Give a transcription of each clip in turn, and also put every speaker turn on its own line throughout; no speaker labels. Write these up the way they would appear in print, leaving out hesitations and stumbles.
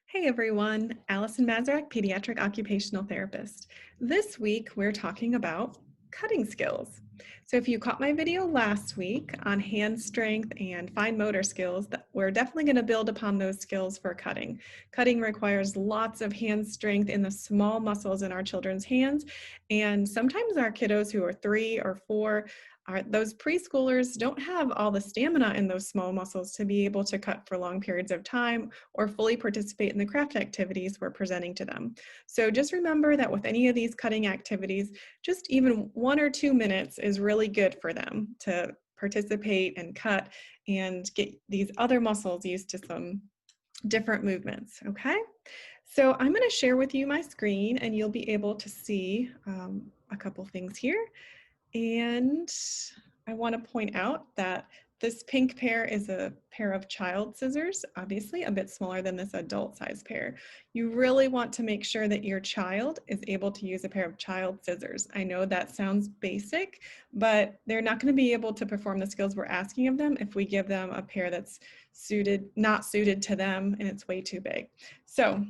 Hey everyone, Allison Mazurek, pediatric occupational therapist. This week we're talking about cutting skills. So if you caught my video last week on hand strength and fine motor skills, we're definitely going to build upon those skills for cutting. Cutting requires lots of hand strength in the small muscles in our children's hands, and sometimes our kiddos who are 3 or 4 those preschoolers don't have all the stamina in those small muscles to be able to cut for long periods of time or fully participate in the craft activities we're presenting to them. So just remember that with any of these cutting activities, just even 1 or 2 minutes is really good for them to participate and cut and get these other muscles used to some different movements, okay? So I'm gonna share with you my screen and you'll be able to see a couple things here. And I want to point out that this pink pair is a pair of child scissors, obviously a bit smaller than this adult size pair. You really want to make sure that your child is able to use a pair of child scissors. I know that sounds basic, but they're not going to be able to perform the skills we're asking of them if we give them a pair that's not suited to them and it's way too big. So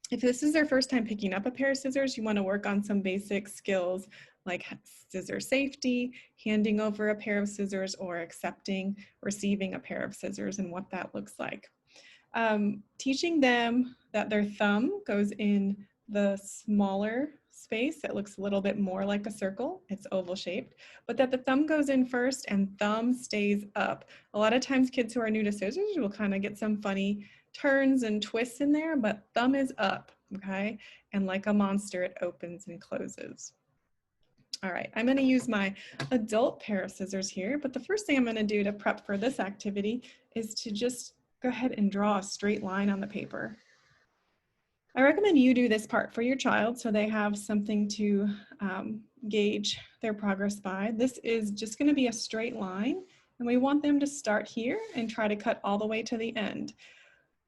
if this is their first time picking up a pair of scissors, you want to work on some basic skills like scissor safety, handing over a pair of scissors, or accepting, receiving a pair of scissors and what that looks like. Teaching them that their thumb goes in the smaller space that looks a little bit more like a circle, it's oval shaped, but that the thumb goes in first and thumb stays up. A lot of times kids who are new to scissors will kind of get some funny turns and twists in there, but thumb is up, okay? And like a monster, it opens and closes. All right, I'm gonna use my adult pair of scissors here, but the first thing I'm gonna do to prep for this activity is to just go ahead and draw a straight line on the paper. I recommend you do this part for your child so they have something to gauge their progress by. This is just gonna be a straight line, and we want them to start here and try to cut all the way to the end,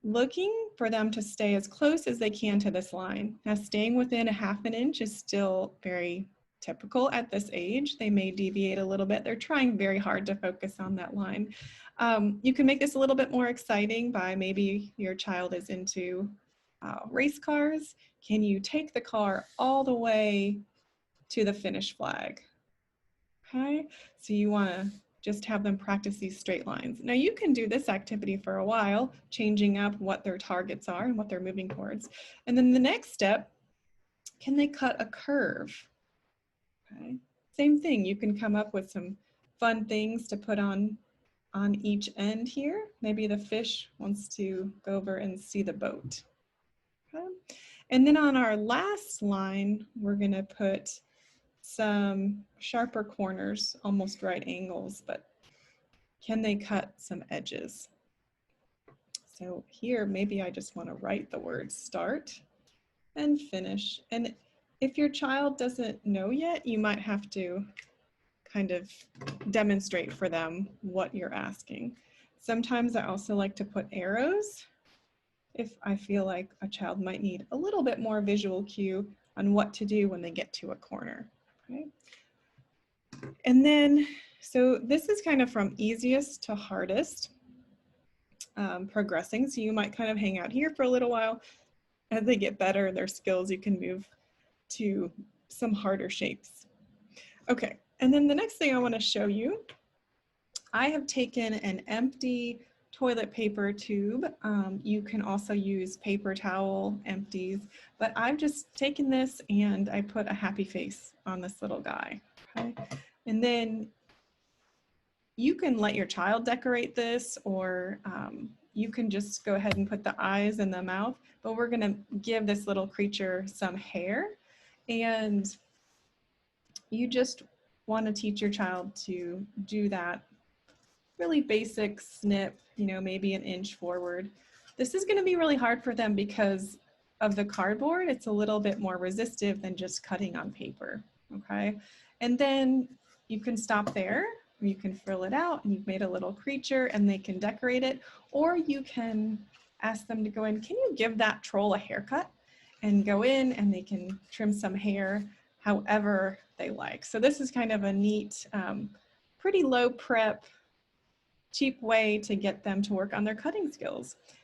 looking for them to stay as close as they can to this line. Now, staying within a half an inch is still very typical at this age. They may deviate a little bit. They're trying very hard to focus on that line. You can make this a little bit more exciting by maybe your child is into race cars. Can you take the car all the way to the finish flag? Okay, so you want to just have them practice these straight lines. Now you can do this activity for a while, changing up what their targets are and what they're moving towards. And then the next step, can they cut a curve? Okay, same thing, you can come up with some fun things to put on each end here. Maybe the fish wants to go over and see the boat. Okay. And then on our last line, we're gonna put some sharper corners, almost right angles, but can they cut some edges? So here, maybe I just want to write the word start and finish. And if your child doesn't know yet, you might have to kind of demonstrate for them what you're asking. Sometimes I also like to put arrows if I feel like a child might need a little bit more visual cue on what to do when they get to a corner. Okay. And then, so this is kind of from easiest to hardest, progressing. So you might kind of hang out here for a little while. As they get better in their skills, you can move to some harder shapes. Okay, and then the next thing I want to show you, I have taken an empty toilet paper tube. You can also use paper towel empties, but I've just taken this and I put a happy face on this little guy. Okay, and then you can let your child decorate this, or you can just go ahead and put the eyes and the mouth, but we're gonna give this little creature some hair, and you just wanna teach your child to do that really basic snip, you know, maybe an inch forward. This is gonna be really hard for them because of the cardboard. It's a little bit more resistive than just cutting on paper, okay? And then you can stop there, or you can fill it out and you've made a little creature and they can decorate it, or you can ask them to go in, can you give that troll a haircut? And go in and they can trim some hair however they like. So this is kind of a neat, pretty low prep, cheap way to get them to work on their cutting skills.